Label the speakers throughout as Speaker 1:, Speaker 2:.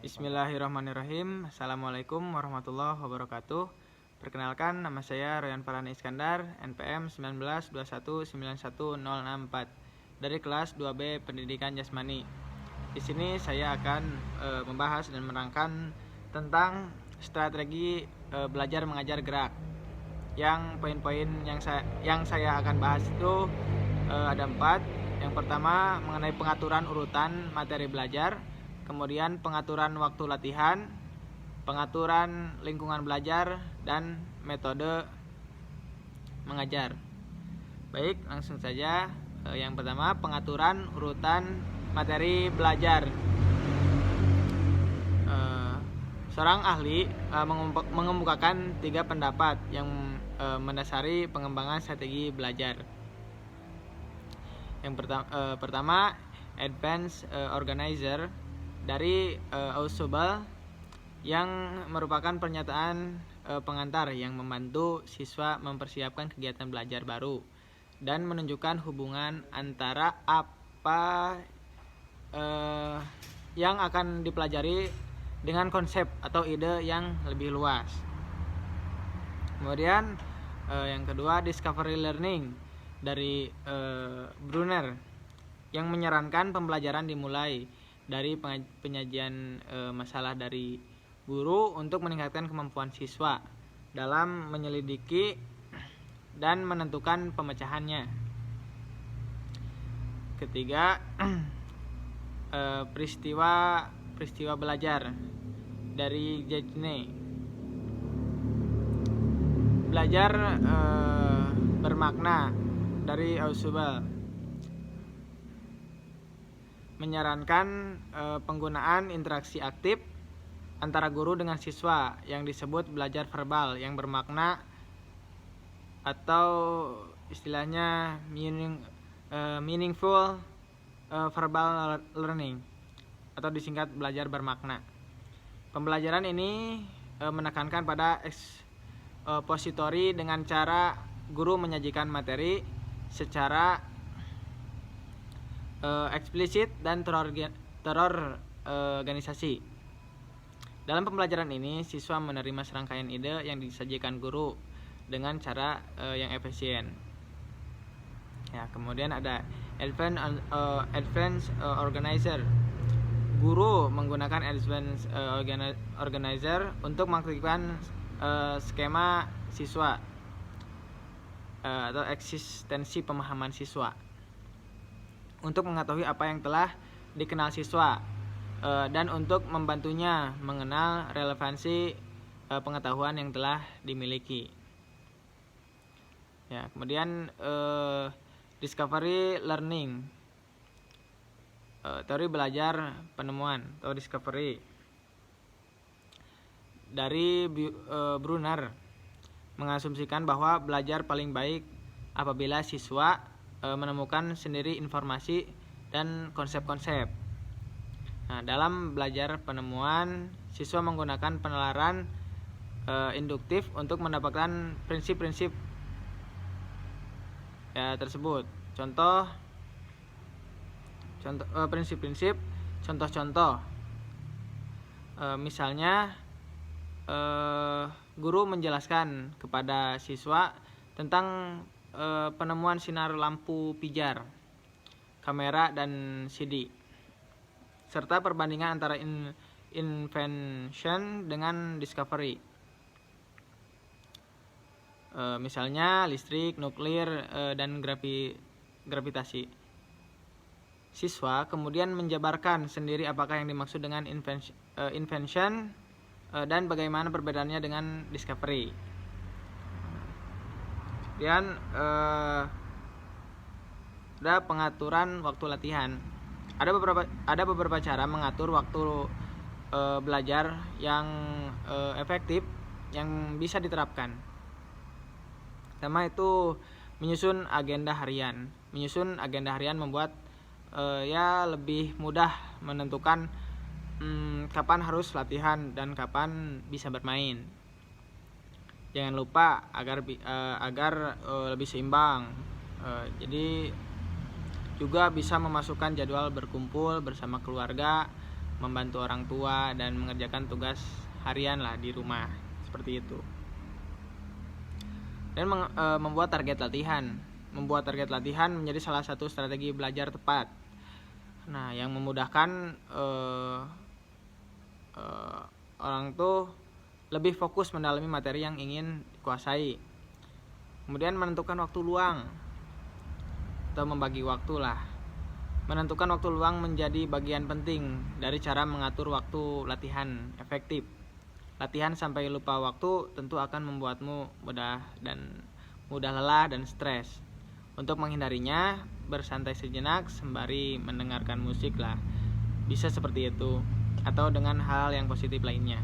Speaker 1: Bismillahirrahmanirrahim. Assalamualaikum warahmatullahi wabarakatuh. Perkenalkan, nama saya Royan Farhani Iskandar, NPM 1921919064 dari kelas 2B Pendidikan Jasmani. Di sini saya akan membahas dan menerangkan tentang strategi belajar mengajar gerak. Yang poin-poin yang saya akan bahas itu ada 4. Yang pertama mengenai pengaturan urutan materi belajar, kemudian pengaturan waktu latihan, pengaturan lingkungan belajar, dan metode mengajar. Baik, langsung saja. Yang pertama, pengaturan urutan materi belajar. Seorang ahli mengemukakan 3 pendapat yang mendasari pengembangan strategi belajar. Yang pertama, Advanced Organizer dari Ausubel, yang merupakan pernyataan pengantar yang membantu siswa mempersiapkan kegiatan belajar baru dan menunjukkan hubungan antara apa yang akan dipelajari dengan konsep atau ide yang lebih luas. Kemudian yang kedua, Discovery Learning dari Brunner, yang menyarankan pembelajaran dimulai dari penyajian masalah dari guru untuk meningkatkan kemampuan siswa dalam menyelidiki dan menentukan pemecahannya. Ketiga, peristiwa belajar dari Jejne. Belajar bermakna dari Ausubel menyarankan penggunaan interaksi aktif antara guru dengan siswa yang disebut belajar verbal yang bermakna, atau istilahnya meaningful verbal learning, atau disingkat belajar bermakna. Pembelajaran ini menekankan pada expository dengan cara guru menyajikan materi secara eksplisit dan terorganisasi. Dalam pembelajaran ini, siswa menerima serangkaian ide yang disajikan guru dengan cara yang efisien. Ya, kemudian ada Advanced Organizer. Guru menggunakan Advanced Organizer untuk mengaktifkan skema siswa atau eksistensi pemahaman siswa, untuk mengetahui apa yang telah dikenal siswa dan untuk membantunya mengenal relevansi pengetahuan yang telah dimiliki. Ya, kemudian Discovery Learning, teori belajar penemuan atau discovery dari Brunner, mengasumsikan bahwa belajar paling baik apabila siswa menemukan sendiri informasi dan konsep-konsep. Nah, dalam belajar penemuan, siswa menggunakan penalaran induktif untuk mendapatkan prinsip-prinsip tersebut. Prinsip-prinsip, contoh-contoh. Misalnya, guru menjelaskan kepada siswa tentang penemuan sinar lampu pijar, kamera, dan CD, serta perbandingan antara invention dengan discovery. Misalnya listrik, nuklir, dan gravitasi. Siswa kemudian menjabarkan sendiri apakah yang dimaksud dengan invention dan bagaimana perbedaannya dengan discovery. Kemudian ada pengaturan waktu latihan. Ada beberapa cara mengatur waktu belajar yang efektif yang bisa diterapkan. Pertama itu menyusun agenda harian. Menyusun agenda harian membuat lebih mudah menentukan kapan harus latihan dan kapan bisa bermain. Jangan lupa agar lebih seimbang. Jadi juga bisa memasukkan jadwal berkumpul bersama keluarga membantu orang tua dan mengerjakan tugas harian lah di rumah, seperti itu. Dan membuat target latihan. Membuat target latihan menjadi salah satu strategi belajar tepat. Nah, yang memudahkan orang tuh lebih fokus mendalami materi yang ingin dikuasai. Kemudian menentukan waktu luang atau membagi waktu lah. Menentukan waktu luang menjadi bagian penting dari cara mengatur waktu latihan efektif. Latihan sampai lupa waktu tentu akan membuatmu mudah lelah dan stres. Untuk menghindarinya, bersantai sejenak sembari mendengarkan musik lah. Bisa seperti itu, atau dengan hal yang positif lainnya.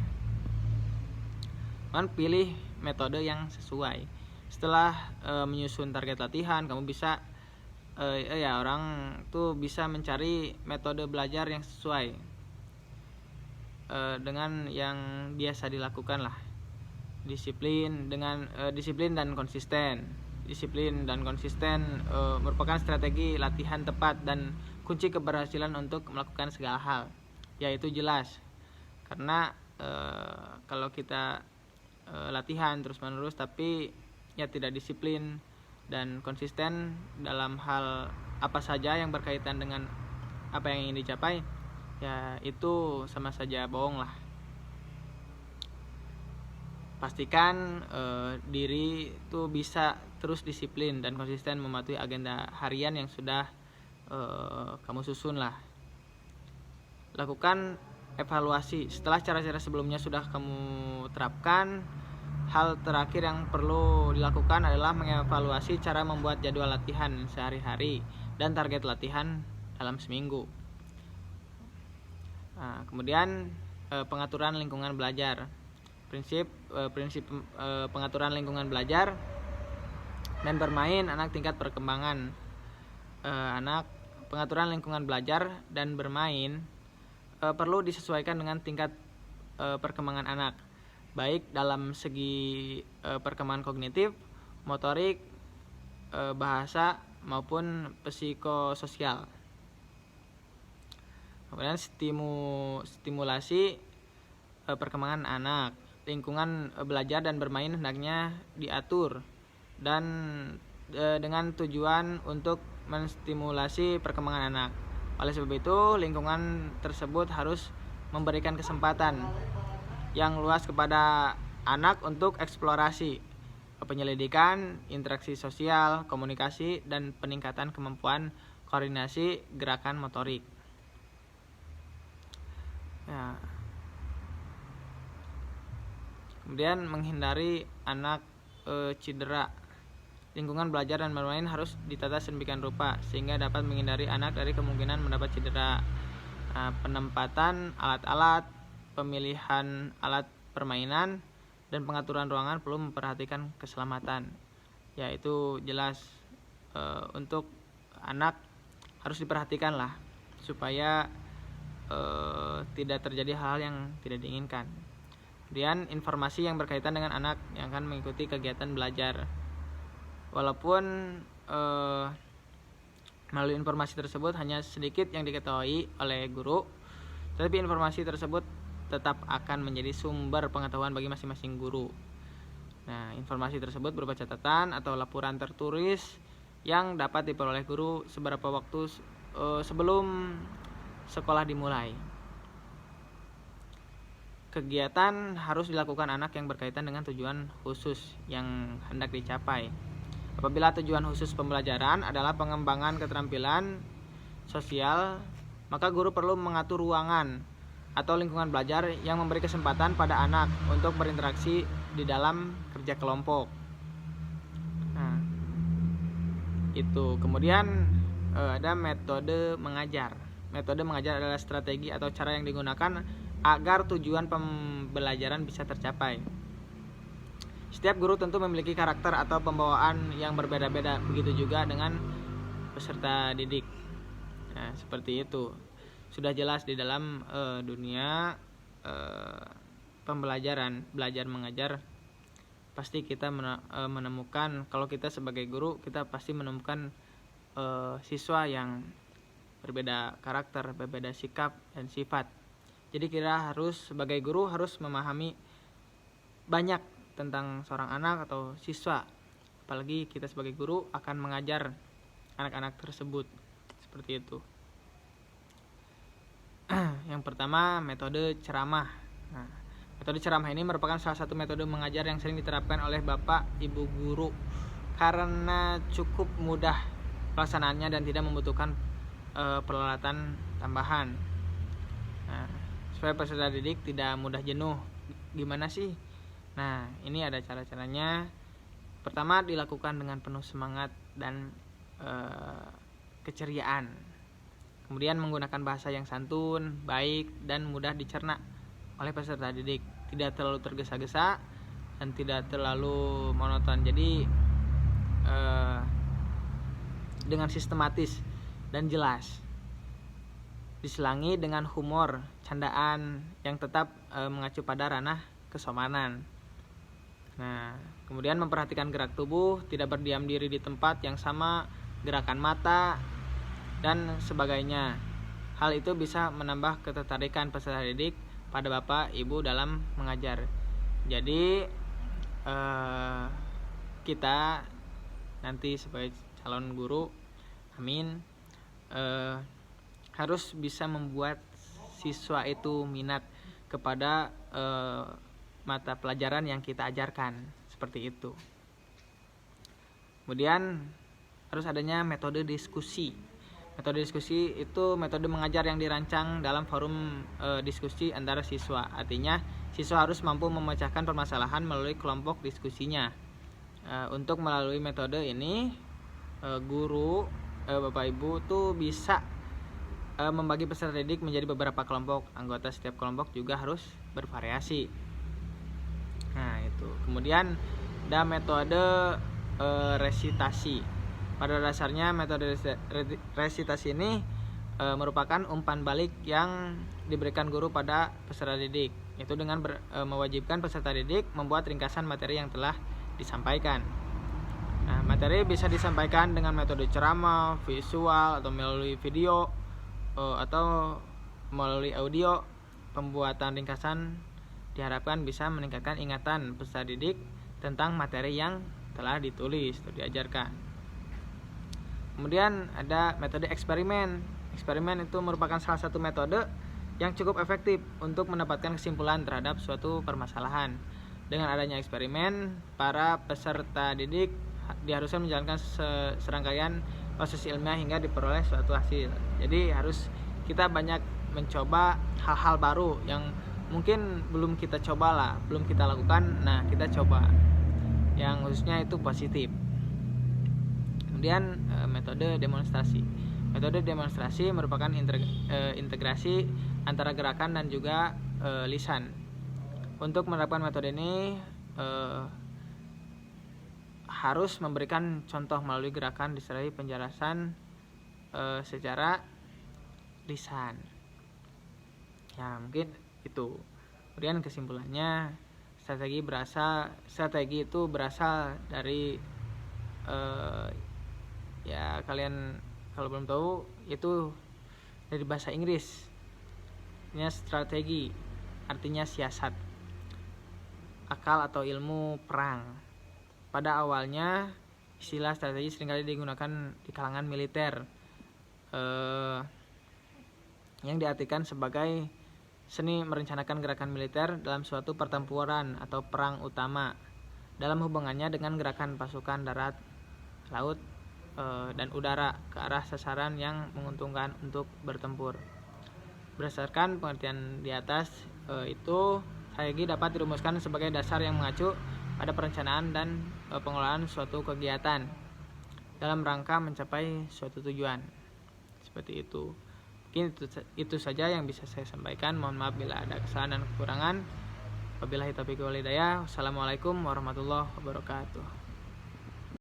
Speaker 1: Dan pilih metode yang sesuai. Setelah menyusun target latihan, kamu bisa orang tuh bisa mencari metode belajar yang sesuai dengan yang biasa dilakukan lah. Disiplin dan konsisten. Disiplin dan konsisten merupakan strategi latihan tepat dan kunci keberhasilan untuk melakukan segala hal. Yaitu jelas, karena kalau kita latihan terus-menerus tapi ya tidak disiplin dan konsisten dalam hal apa saja yang berkaitan dengan apa yang ingin dicapai, ya itu sama saja bohong lah. Pastikan diri itu bisa terus disiplin dan konsisten mematuhi agenda harian yang sudah kamu susun lah. Lakukan evaluasi. Setelah cara-cara sebelumnya sudah kamu terapkan, hal terakhir yang perlu dilakukan adalah mengevaluasi cara membuat jadwal latihan sehari-hari dan target latihan dalam seminggu. Nah, kemudian pengaturan lingkungan belajar. Prinsip pengaturan lingkungan belajar dan bermain anak tingkat perkembangan. Pengaturan lingkungan belajar dan bermain perlu disesuaikan dengan tingkat perkembangan anak, baik dalam segi perkembangan kognitif, motorik, bahasa maupun psikososial. Kemudian stimulasi perkembangan anak. Lingkungan belajar dan bermain hendaknya diatur dan dengan tujuan untuk menstimulasi perkembangan anak. Oleh sebab itu, lingkungan tersebut harus memberikan kesempatan yang luas kepada anak untuk eksplorasi, penyelidikan, interaksi sosial, komunikasi, dan peningkatan kemampuan koordinasi gerakan motorik. Ya. Kemudian menghindari anak cedera. Lingkungan belajar dan bermain harus ditata sedemikian rupa sehingga dapat menghindari anak dari kemungkinan mendapat cedera. Penempatan alat-alat, pemilihan alat permainan, dan pengaturan ruangan perlu memperhatikan keselamatan. Yaitu jelas untuk anak harus diperhatikan lah supaya tidak terjadi hal yang tidak diinginkan. Kemudian informasi yang berkaitan dengan anak yang akan mengikuti kegiatan belajar. Walaupun melalui informasi tersebut hanya sedikit yang diketahui oleh guru, tetapi informasi tersebut tetap akan menjadi sumber pengetahuan bagi masing-masing guru. Nah, informasi tersebut berupa catatan atau laporan tertulis yang dapat diperoleh guru beberapa waktu sebelum sekolah dimulai. Kegiatan harus dilakukan anak yang berkaitan dengan tujuan khusus yang hendak dicapai. Apabila tujuan khusus pembelajaran adalah pengembangan keterampilan sosial, maka guru perlu mengatur ruangan atau lingkungan belajar yang memberi kesempatan pada anak untuk berinteraksi di dalam kerja kelompok. Nah, itu. Kemudian ada metode mengajar. Metode mengajar adalah strategi atau cara yang digunakan agar tujuan pembelajaran bisa tercapai. Setiap guru tentu memiliki karakter atau pembawaan yang berbeda-beda, begitu juga dengan peserta didik. Nah, seperti itu. Sudah jelas di dalam dunia pembelajaran, belajar mengajar, pasti kita menemukan, kalau kita sebagai guru, kita pasti menemukan siswa yang berbeda karakter, berbeda sikap dan sifat. Jadi kita harus sebagai guru harus memahami banyak tentang seorang anak atau siswa. Apalagi kita sebagai guru akan mengajar anak-anak tersebut. Seperti itu. Yang pertama, metode ceramah. Nah, metode ceramah ini merupakan salah satu metode mengajar yang sering diterapkan oleh Bapak Ibu guru karena cukup mudah pelaksanaannya dan tidak membutuhkan peralatan tambahan. Nah, supaya peserta didik tidak mudah jenuh. Gimana sih? Nah, ini ada cara-caranya. Pertama, dilakukan dengan penuh semangat dan keceriaan. Kemudian menggunakan bahasa yang santun, baik, dan mudah dicerna oleh peserta didik. Tidak terlalu tergesa-gesa dan tidak terlalu monoton. Jadi dengan sistematis dan jelas. Diselangi dengan humor, candaan yang tetap mengacu pada ranah kesomanan. Nah, kemudian memperhatikan gerak tubuh, tidak berdiam diri di tempat yang sama, gerakan mata, dan sebagainya. Hal itu bisa menambah ketertarikan peserta didik pada Bapak Ibu dalam mengajar. Jadi kita nanti sebagai calon guru, amin, harus bisa membuat siswa itu minat kepada mata pelajaran yang kita ajarkan, seperti itu. Kemudian harus adanya metode diskusi. Metode diskusi itu metode mengajar yang dirancang dalam forum diskusi antara siswa. Artinya siswa harus mampu memecahkan permasalahan melalui kelompok diskusinya. Untuk melalui metode ini guru, Bapak Ibu tuh bisa membagi peserta didik menjadi beberapa kelompok. Anggota setiap kelompok juga harus bervariasi. Nah, itu. Kemudian ada metode resitasi. Pada dasarnya metode resitasi ini merupakan umpan balik yang diberikan guru pada peserta didik, yaitu dengan mewajibkan peserta didik membuat ringkasan materi yang telah disampaikan. Nah, materi bisa disampaikan dengan metode ceramah, visual, atau melalui video, atau melalui audio. Pembuatan ringkasan diharapkan bisa meningkatkan ingatan peserta didik tentang materi yang telah ditulis atau diajarkan. Kemudian ada metode eksperimen. Eksperimen itu merupakan salah satu metode yang cukup efektif untuk mendapatkan kesimpulan terhadap suatu permasalahan. Dengan adanya eksperimen, para peserta didik diharuskan menjalankan serangkaian proses ilmiah hingga diperoleh suatu hasil. Jadi harus kita banyak mencoba hal-hal baru yang mungkin belum kita coba belum kita lakukan. Nah, kita coba yang khususnya itu positif. Kemudian metode demonstrasi. Metode demonstrasi merupakan integrasi antara gerakan dan juga lisan. Untuk menerapkan metode ini harus memberikan contoh melalui gerakan disertai penjelasan secara lisan. Ya, mungkin itu. Kemudian kesimpulannya, strategi itu berasal dari ya kalian kalau belum tahu itu dari bahasa Inggris. Ini strategi artinya siasat, akal atau ilmu perang. Pada awalnya istilah strategi seringkali digunakan di kalangan militer yang diartikan sebagai seni merencanakan gerakan militer dalam suatu pertempuran atau perang utama dalam hubungannya dengan gerakan pasukan darat, laut, dan udara ke arah sasaran yang menguntungkan untuk bertempur. Berdasarkan pengertian di atas itu, strategi dapat dirumuskan sebagai dasar yang mengacu pada perencanaan dan pengelolaan suatu kegiatan dalam rangka mencapai suatu tujuan. Seperti itu. Mungkin itu saja yang bisa saya sampaikan. Mohon maaf bila ada kesalahan dan kekurangan. Wabillahi taufiq wal hidayah. Wassalamualaikum warahmatullahi wabarakatuh.